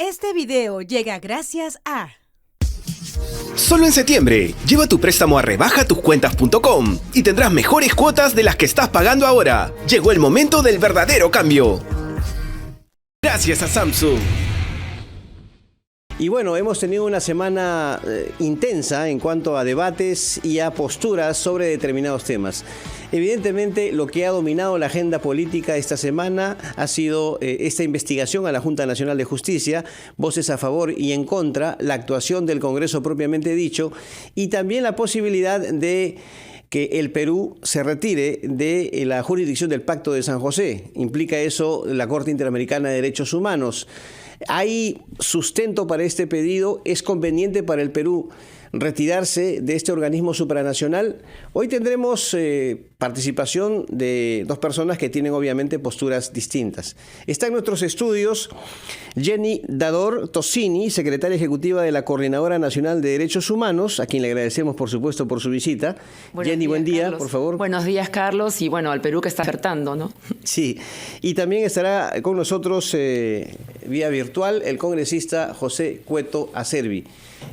Este video llega gracias a... Solo en septiembre, lleva tu préstamo a rebajatucuentas.com y tendrás mejores cuotas de las que estás pagando ahora. Llegó el momento del verdadero cambio. Gracias a Samsung. Y bueno, hemos tenido una semana intensa en cuanto a debates y a posturas sobre determinados temas. Evidentemente, lo que ha dominado la agenda política esta semana ha sido esta investigación a la Junta Nacional de Justicia, voces a favor y en contra, la actuación del Congreso propiamente dicho, y también la posibilidad de que el Perú se retire de la jurisdicción del Pacto de San José. Implica eso la Corte Interamericana de Derechos Humanos. ¿Hay sustento para este pedido? ¿Es conveniente para el Perú retirarse de este organismo supranacional? Hoy tendremos participación de dos personas que tienen obviamente posturas distintas. Está en nuestros estudios Jenny Dador Tosini, secretaria ejecutiva de la Coordinadora Nacional de Derechos Humanos, a quien le agradecemos por supuesto por su visita. Jenny, buen día, Carlos. Por favor. Buenos días, Carlos, y bueno, al Perú que está despertando, ¿no? Sí, y también estará con nosotros vía virtual el congresista José Cueto Acerbi.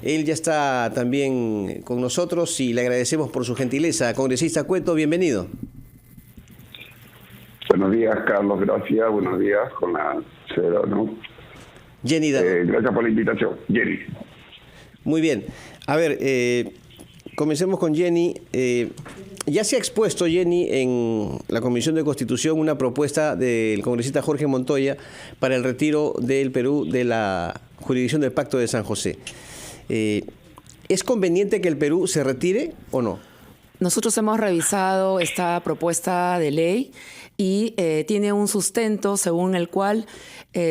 Él ya está también con nosotros y le agradecemos por su gentileza. Congresista Cueto, bienvenido. Buenos días, Carlos, gracias. Buenos días con la señora, ¿no? Jenny. Gracias por la invitación. Jenny. Muy bien. A ver, comencemos con Jenny. Ya se ha expuesto, Jenny, en la Comisión de Constitución una propuesta del congresista Jorge Montoya para el retiro del Perú de la jurisdicción del Pacto de San José. ¿Es conveniente que el Perú se retire o no? Nosotros hemos revisado esta propuesta de ley y tiene un sustento según el cual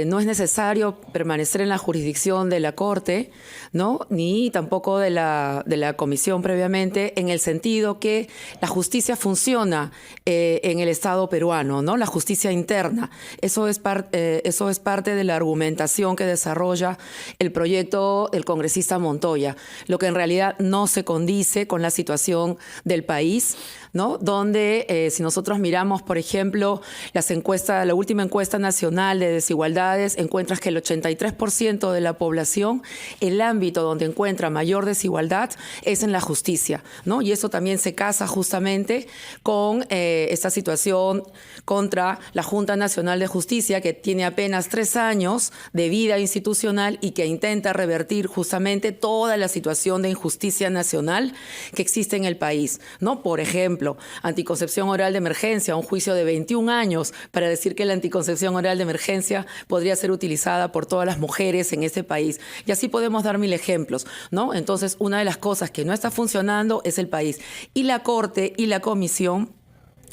no es necesario permanecer en la jurisdicción de la Corte, ¿no? Ni tampoco de la Comisión previamente, en el sentido que la justicia funciona en el Estado peruano, ¿no? La justicia interna. Eso es parte de la argumentación que desarrolla el proyecto del congresista Montoya, lo que en realidad no se condice con la situación del país, ¿no? Donde si nosotros miramos, por ejemplo, la última encuesta nacional de desigualdades, encuentras que el 83% de la población, el ámbito donde encuentra mayor desigualdad es en la justicia, ¿no? Y eso también se casa justamente con esta situación contra la Junta Nacional de Justicia, que tiene apenas 3 años de vida institucional y que intenta revertir justamente toda la situación de injusticia nacional que existe en el país, ¿no? Por ejemplo, anticoncepción oral de emergencia, un juicio de 21 años para decir que la anticoncepción oral de emergencia podría ser utilizada por todas las mujeres en ese país. Y así podemos dar 1000 ejemplos, ¿no? Entonces, una de las cosas que no está funcionando es el país. Y la Corte y la Comisión,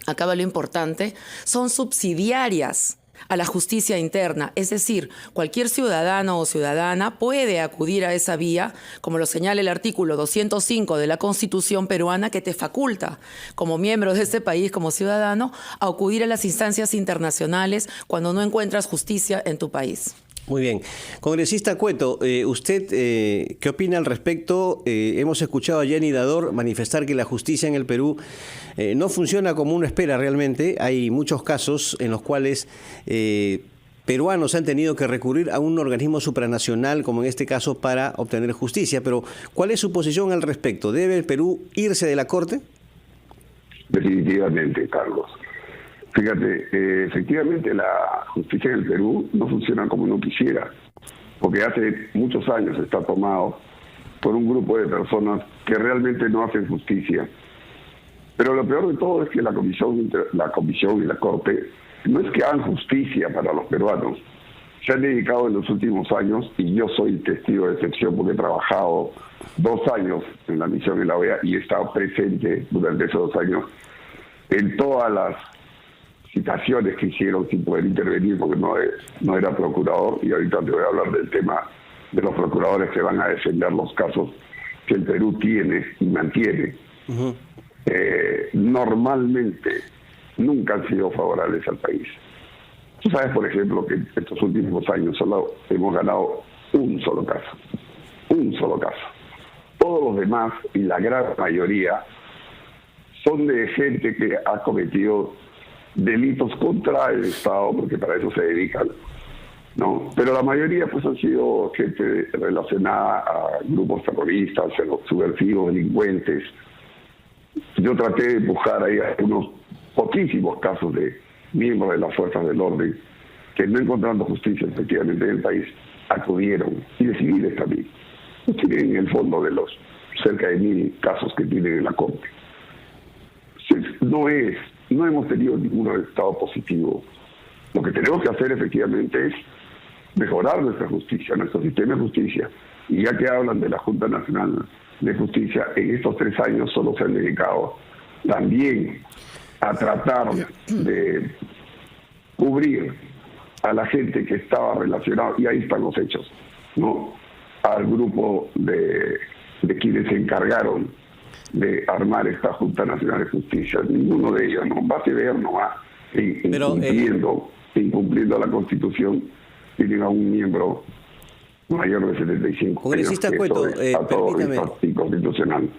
acaba lo importante, son subsidiarias a la justicia interna, es decir, cualquier ciudadano o ciudadana puede acudir a esa vía, como lo señala el artículo 205 de la Constitución peruana, que te faculta, como miembro de este país, como ciudadano, a acudir a las instancias internacionales cuando no encuentras justicia en tu país. Muy bien. Congresista Cueto, ¿usted qué opina al respecto? Hemos escuchado a Jenny Dador manifestar que la justicia en el Perú no funciona como uno espera realmente. Hay muchos casos en los cuales peruanos han tenido que recurrir a un organismo supranacional, como en este caso, para obtener justicia. Pero, ¿cuál es su posición al respecto? ¿Debe el Perú irse de la Corte? Definitivamente, Carlos. Fíjate, efectivamente la justicia en el Perú no funciona como uno quisiera, porque hace muchos años está tomado por un grupo de personas que realmente no hacen justicia. Pero lo peor de todo es que la comisión y la Corte no es que hagan justicia para los peruanos. Se han dedicado en los últimos años, y yo soy testigo de excepción porque he trabajado 2 años en la misión de la OEA y he estado presente durante esos 2 años en todas las citaciones que hicieron sin poder intervenir porque no era procurador, y ahorita te voy a hablar del tema de los procuradores que van a defender los casos que el Perú tiene y mantiene. Uh-huh. Normalmente nunca han sido favorables al país. Tú sabes, por ejemplo, que en estos últimos años solo hemos ganado un solo caso. Todos los demás, y la gran mayoría, son de gente que ha cometido delitos contra el Estado, porque para eso se dedican, ¿no? Pero la mayoría pues han sido gente relacionada a grupos terroristas, subversivos, delincuentes. Yo traté de empujar ahí algunos poquísimos casos de miembros de las fuerzas del orden que, no encontrando justicia efectivamente en el país, acudieron, y de civiles también. No tienen en el fondo de los cerca de 1000 casos que tienen en la Corte. No hemos tenido ningún resultado positivo. Lo que tenemos que hacer efectivamente es mejorar nuestra justicia, nuestro sistema de justicia. Y ya que hablan de la Junta Nacional de Justicia, en estos 3 años solo se han dedicado también a tratar de cubrir a la gente que estaba relacionada, y ahí están los hechos, ¿no?, al grupo de quienes se encargaron de armar esta Junta Nacional de Justicia. Ninguno de ellos, ¿no?, va a ver, no va incumpliendo la Constitución, tienen a un miembro mayor de 75 Congresista años. Cueto, permítame. Inconstitucional.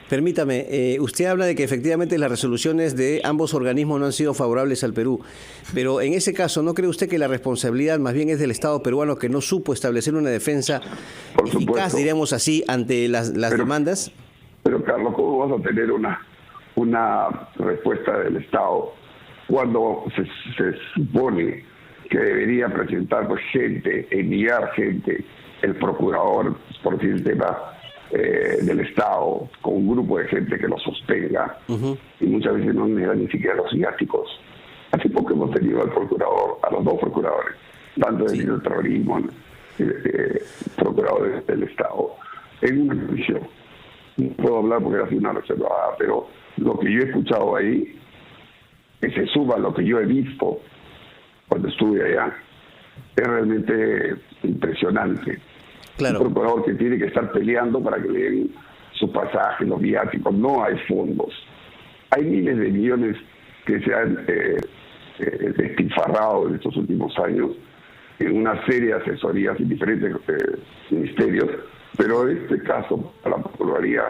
Permítame, usted habla de que efectivamente las resoluciones de ambos organismos no han sido favorables al Perú, pero en ese caso, ¿no cree usted que la responsabilidad más bien es del Estado peruano, que no supo establecer una defensa eficaz, diríamos así, ante las demandas? Pero Carlos, ¿cómo vas a tener una respuesta del Estado cuando se supone que debería presentar pues gente, enviar gente, el procurador, por decir el tema del Estado, con un grupo de gente que lo sostenga, y muchas veces no me dan ni siquiera los viáticos? Hace poco hemos tenido al procurador, a los 2 procuradores, tanto del terrorismo, procuradores del Estado, en una comisión. No puedo hablar porque era así una reservada, pero lo que yo he escuchado ahí, que se suma a lo que yo he visto cuando estuve allá, es realmente impresionante. Claro. Un procurador que tiene que estar peleando para que le den su pasaje, los viáticos. No hay fondos. Hay miles de millones que se han despilfarrado en estos últimos años en una serie de asesorías en diferentes ministerios, pero en este caso, a la Procuraduría,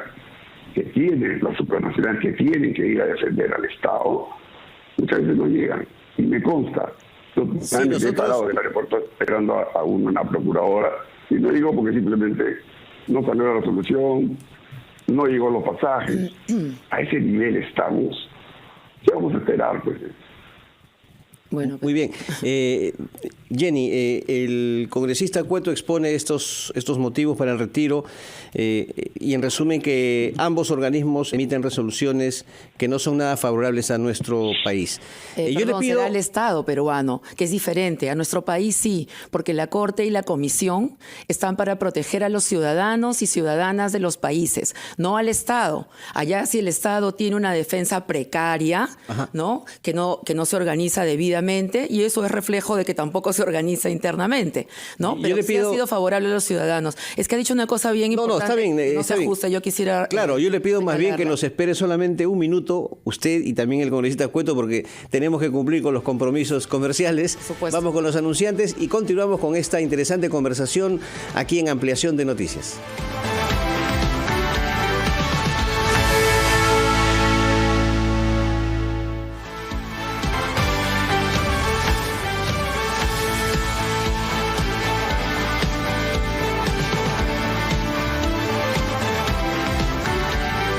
que tiene la supranacional, que tienen que ir a defender al Estado, muchas veces no llegan. Y me consta. Yo he parado del aeropuerto esperando a una procuradora, y no digo porque simplemente no salió la resolución, no llegó los pasajes. A ese nivel estamos. ¿Qué vamos a esperar, pues? Bueno, muy bien. Jenny, el congresista Cueto expone estos motivos para el retiro y en resumen que ambos organismos emiten resoluciones que no son nada favorables a nuestro país. Yo le pido al Estado peruano, que es diferente. A nuestro país sí, porque la Corte y la Comisión están para proteger a los ciudadanos y ciudadanas de los países, no al Estado. Allá si el Estado tiene una defensa precaria, ¿no? Que no se organiza debidamente, y eso es reflejo de que tampoco se organiza internamente, ¿no? Pero sí ha sido favorable a los ciudadanos. Es que ha dicho una cosa bien importante. No, está bien. No se ajusta, yo quisiera... Claro, yo le pido más bien que nos espere solamente un minuto, usted y también el congresista Cueto, porque tenemos que cumplir con los compromisos comerciales. Vamos con los anunciantes y continuamos con esta interesante conversación aquí en Ampliación de Noticias.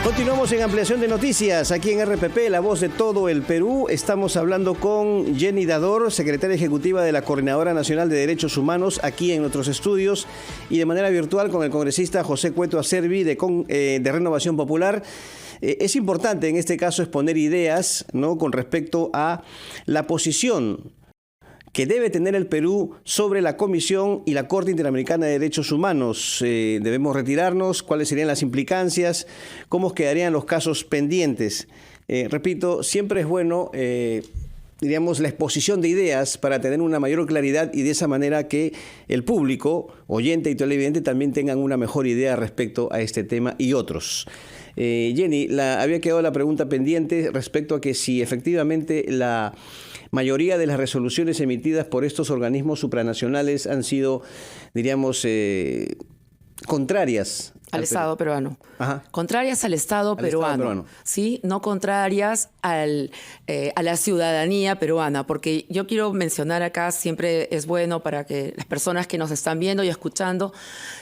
Continuamos en Ampliación de Noticias, aquí en RPP, la voz de todo el Perú. Estamos hablando con Jenny Dador, secretaria ejecutiva de la Coordinadora Nacional de Derechos Humanos, aquí en nuestros estudios, y de manera virtual con el congresista José Cueto Acerbi de Renovación Popular. Es importante en este caso exponer ideas, ¿no?, con respecto a la posición que debe tener el Perú sobre la Comisión y la Corte Interamericana de Derechos Humanos. ¿Debemos retirarnos? ¿Cuáles serían las implicancias? ¿Cómo quedarían los casos pendientes? Repito, siempre es bueno, diríamos, la exposición de ideas para tener una mayor claridad y de esa manera que el público, oyente y televidente, también tengan una mejor idea respecto a este tema y otros. Jenny, había quedado la pregunta pendiente respecto a que si efectivamente la mayoría de las resoluciones emitidas por estos organismos supranacionales han sido, diríamos, contrarias al Estado peruano. Ajá. Contrarias al Estado peruano, ¿sí? No contrarias a la ciudadanía peruana, porque yo quiero mencionar acá, siempre es bueno para que las personas que nos están viendo y escuchando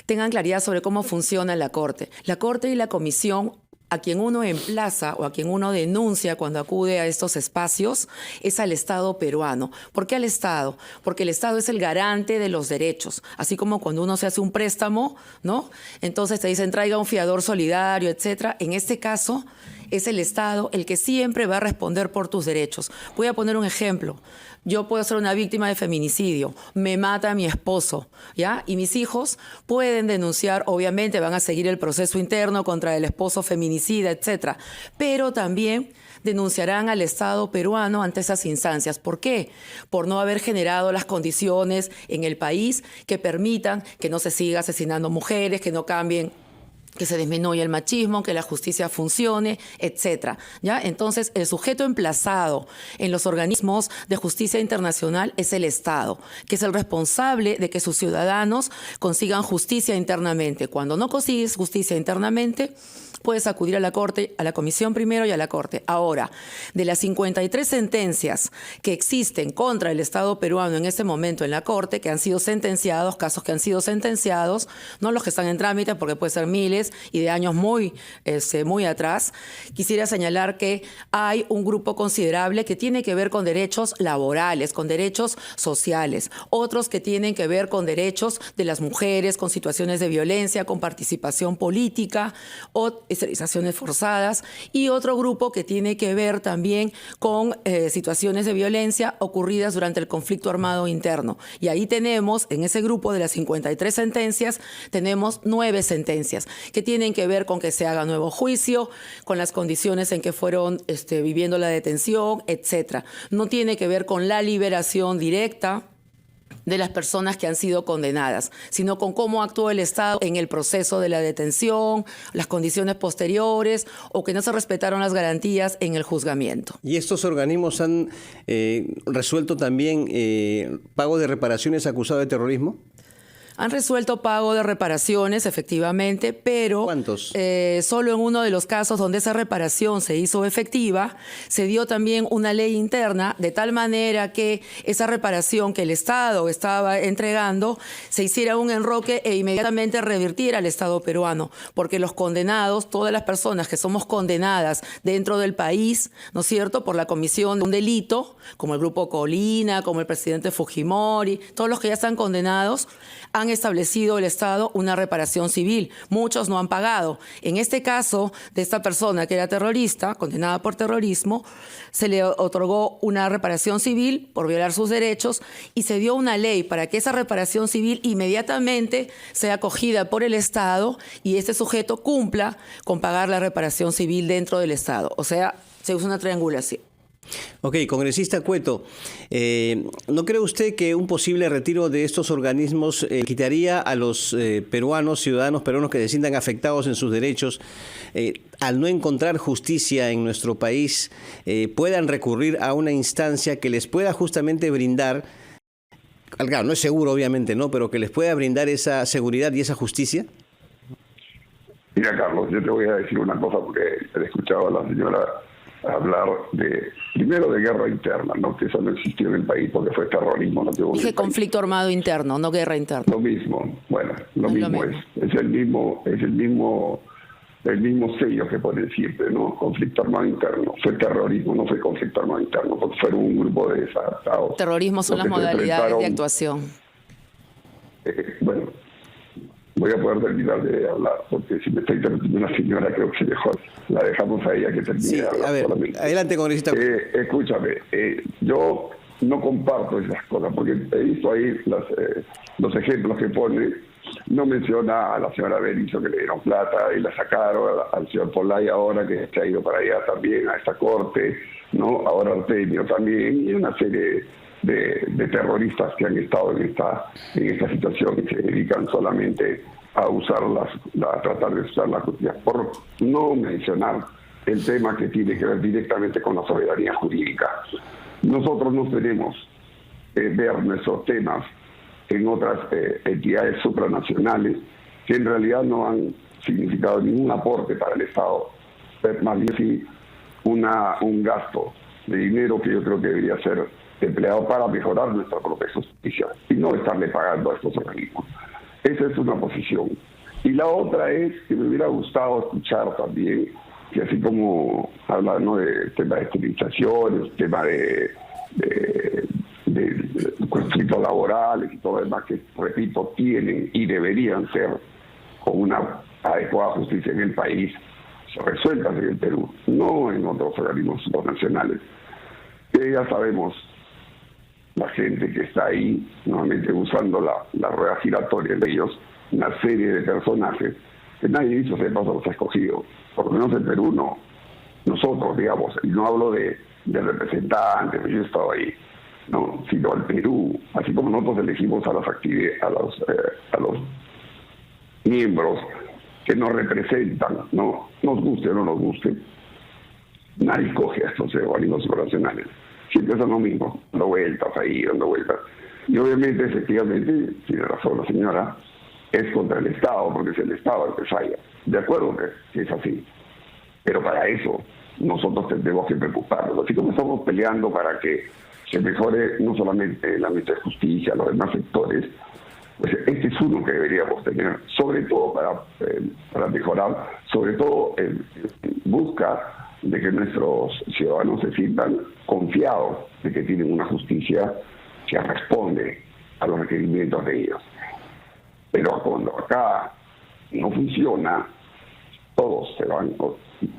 tengan claridad sobre cómo funciona la Corte. La Corte y la Comisión, a quien uno emplaza o a quien uno denuncia cuando acude a estos espacios es al Estado peruano. ¿Por qué al Estado? Porque el Estado es el garante de los derechos. Así como cuando uno se hace un préstamo, ¿no? Entonces te dicen traiga un fiador solidario, etcétera. En este caso es el Estado el que siempre va a responder por tus derechos. Voy a poner un ejemplo. Yo puedo ser una víctima de feminicidio, me mata mi esposo, ¿ya? Y mis hijos pueden denunciar, obviamente van a seguir el proceso interno contra el esposo feminicida, etcétera, pero también denunciarán al Estado peruano ante esas instancias. ¿Por qué? Por no haber generado las condiciones en el país que permitan que no se siga asesinando mujeres, que no cambien, que se disminuya el machismo, que la justicia funcione, etcétera, ¿ya? Entonces, el sujeto emplazado en los organismos de justicia internacional es el Estado, que es el responsable de que sus ciudadanos consigan justicia internamente. Cuando no consigues justicia internamente, puedes acudir a la Corte, a la Comisión primero y a la Corte. Ahora, de las 53 sentencias que existen contra el Estado peruano en este momento en la Corte, que han sido sentenciados, casos que han sido sentenciados, no los que están en trámite, porque puede ser miles y de años muy atrás, quisiera señalar que hay un grupo considerable que tiene que ver con derechos laborales, con derechos sociales, otros que tienen que ver con derechos de las mujeres, con situaciones de violencia, con participación política, o esterilizaciones forzadas, y otro grupo que tiene que ver también con situaciones de violencia ocurridas durante el conflicto armado interno. Y ahí tenemos, en ese grupo de las 53 sentencias, tenemos 9 sentencias que tienen que ver con que se haga nuevo juicio, con las condiciones en que fueron viviendo la detención, etcétera. No tiene que ver con la liberación directa de las personas que han sido condenadas, sino con cómo actuó el Estado en el proceso de la detención, las condiciones posteriores o que no se respetaron las garantías en el juzgamiento. ¿Y estos organismos han resuelto también pago de reparaciones a acusados de terrorismo? Han resuelto pago de reparaciones, efectivamente, pero ¿cuántos? Solo en uno de los casos donde esa reparación se hizo efectiva, se dio también una ley interna de tal manera que esa reparación que el Estado estaba entregando se hiciera un enroque e inmediatamente revirtiera al Estado peruano, porque los condenados, todas las personas que somos condenadas dentro del país, ¿no es cierto?, por la comisión de un delito, como el Grupo Colina, como el presidente Fujimori, todos los que ya están condenados, han establecido el Estado una reparación civil. Muchos no han pagado. En este caso de esta persona que era terrorista, condenada por terrorismo, se le otorgó una reparación civil por violar sus derechos y se dio una ley para que esa reparación civil inmediatamente sea acogida por el Estado y este sujeto cumpla con pagar la reparación civil dentro del Estado. O sea, se usa una triangulación. Ok, congresista Cueto, ¿no cree usted que un posible retiro de estos organismos quitaría a los ciudadanos peruanos que se sientan afectados en sus derechos, al no encontrar justicia en nuestro país, puedan recurrir a una instancia que les pueda justamente brindar, claro, no es seguro obviamente, ¿no?, pero que les pueda brindar esa seguridad y esa justicia? Mira, Carlos, yo te voy a decir una cosa porque he escuchado a la señora hablar primero de guerra interna, ¿no?, que eso no existió en el país porque fue terrorismo. No dije conflicto armado interno, no guerra interna. Lo mismo, bueno, lo mismo es el mismo sello que pone siempre, ¿no? Conflicto armado interno. Fue terrorismo, no fue conflicto armado interno, porque fueron un grupo de desadaptados. Terrorismo son las modalidades de actuación. Bueno, voy a poder terminar de hablar, porque si me está interrumpiendo una señora, creo que mejor la dejamos a ella que termine de hablar. A ver, solamente. Adelante, congresista. Escúchame, yo no comparto esas cosas, porque he visto ahí los ejemplos que pone. No menciona a la señora Berizo, que le dieron plata y la sacaron, al señor Polay ahora que se ha ido para allá también a esta corte, ¿no? Ahora Artemio también, y una serie de terroristas que han estado en esta situación y se dedican solamente a tratar de usar la justicia, por no mencionar el tema que tiene que ver directamente con la soberanía jurídica. Nosotros no tenemos ver nuestros temas en otras entidades supranacionales, que en realidad no han significado ningún aporte para el Estado, más bien sí un gasto de dinero que yo creo que debería ser empleado para mejorar nuestra propia justicia y no estarle pagando a estos organismos. Esa es una posición. Y la otra es que me hubiera gustado escuchar también que así como hablan, ¿no?, de tema de esterilizaciones, tema de conflictos laborales y todo lo demás que, repito, tienen y deberían ser con una adecuada justicia en el país, se resueltan en el Perú, no en otros organismos supranacionales. Que ya sabemos, la gente que está ahí, nuevamente usando la rueda giratoria de ellos, una serie de personajes que nadie dicho se paso los ha escogido, por lo menos el Perú no. Nosotros, digamos, y no hablo de representantes, yo he estado ahí, no, sino al Perú, así como nosotros elegimos a los miembros que nos representan, no nos guste o no nos guste, nadie escoge a estos organismos supranacionales. Siempre son lo mismo, dando vueltas ahí, dando vueltas. Y obviamente, efectivamente, tiene razón la señora, es contra el Estado, porque es el Estado el que falla. De acuerdo que es así. Pero para eso nosotros tenemos que preocuparnos. Así como estamos peleando para que se mejore no solamente el ámbito de justicia, los demás sectores, pues este es uno que deberíamos tener, sobre todo para mejorar, sobre todo en busca de que nuestros ciudadanos se sientan confiados de que tienen una justicia que responde a los requerimientos de ellos. Pero cuando acá no funciona, todos se van,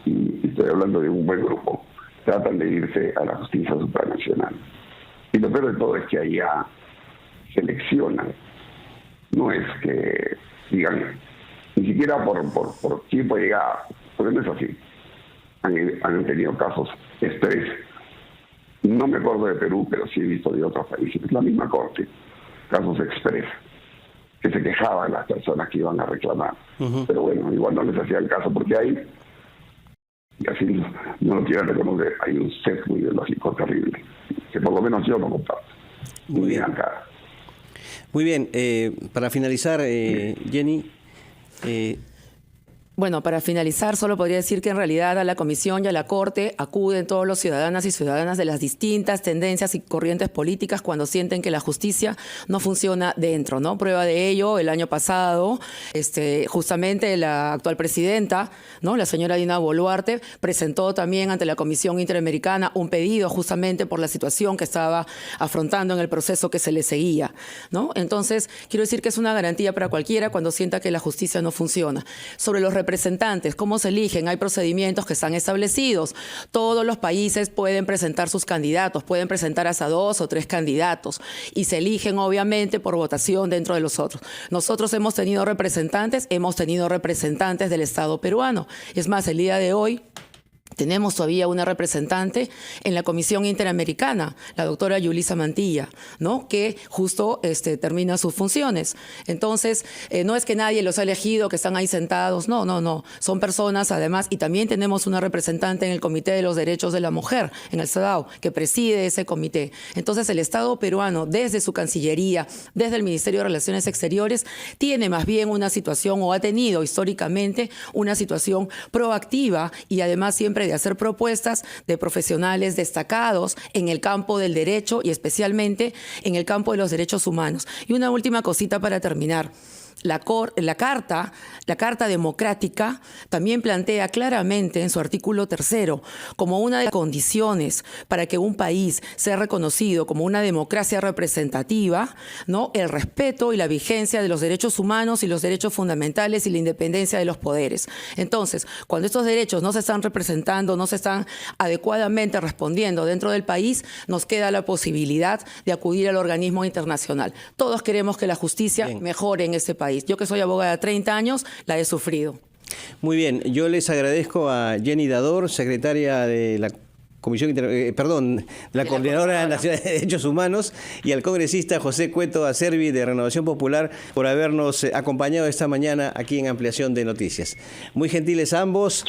y estoy hablando de un buen grupo, tratan de irse a la justicia supranacional. Y lo peor de todo es que allá seleccionan, no es que digan, ni siquiera por tiempo de llegada, porque no es así. Han tenido casos express. No me acuerdo de Perú, pero sí he visto de otros países. Es la misma corte, casos express, que se quejaban las personas que iban a reclamar. Pero bueno, igual no les hacían caso porque hay, y así no lo quieren reconocer, hay un sesgo ideológico terrible, que por lo menos yo no comparto. Muy bien. Acá. Muy bien, para finalizar, Jenny... Bueno, para finalizar, solo podría decir que en realidad a la Comisión y a la Corte acuden todos los ciudadanas y ciudadanas de las distintas tendencias y corrientes políticas cuando sienten que la justicia no funciona dentro, ¿no? Prueba de ello, el año pasado, justamente la actual presidenta, ¿no?, la señora Dina Boluarte, presentó también ante la Comisión Interamericana un pedido justamente por la situación que estaba afrontando en el proceso que se le seguía, ¿no? Entonces, quiero decir que es una garantía para cualquiera cuando sienta que la justicia no funciona. Sobre los representantes, ¿cómo se eligen? Hay procedimientos que están establecidos. Todos los países pueden presentar sus candidatos, pueden presentar hasta 2 o 3 candidatos y se eligen obviamente por votación dentro de los otros. Nosotros hemos tenido representantes del Estado peruano. Es más, el día de hoy tenemos todavía una representante en la Comisión Interamericana, la doctora Yulisa Mantilla, ¿no?, que justo termina sus funciones. Entonces, no es que nadie los ha elegido, que están ahí sentados, no. Son personas, además, y también tenemos una representante en el Comité de los Derechos de la Mujer, en el CEDAW, que preside ese comité. Entonces, el Estado peruano, desde su Cancillería, desde el Ministerio de Relaciones Exteriores, tiene más bien una situación, o ha tenido históricamente una situación proactiva y además siempre de hacer propuestas de profesionales destacados en el campo del derecho y especialmente en el campo de los derechos humanos. Y una última cosita para terminar. La Carta Democrática también plantea claramente en su artículo 3 como una de las condiciones para que un país sea reconocido como una democracia representativa, ¿no?, el respeto y la vigencia de los derechos humanos y los derechos fundamentales y la independencia de los poderes. Entonces, cuando estos derechos no se están representando, no se están adecuadamente respondiendo dentro del país, nos queda la posibilidad de acudir al organismo internacional. Todos queremos que la justicia mejore en este país. Yo, que soy abogada de 30 años, la he sufrido. Muy bien, yo les agradezco a Jenny Dador, secretaria de la la Coordinadora Nacional de Derechos Humanos, y al congresista José Cueto Acerbi de Renovación Popular por habernos acompañado esta mañana aquí en Ampliación de Noticias. Muy gentiles ambos.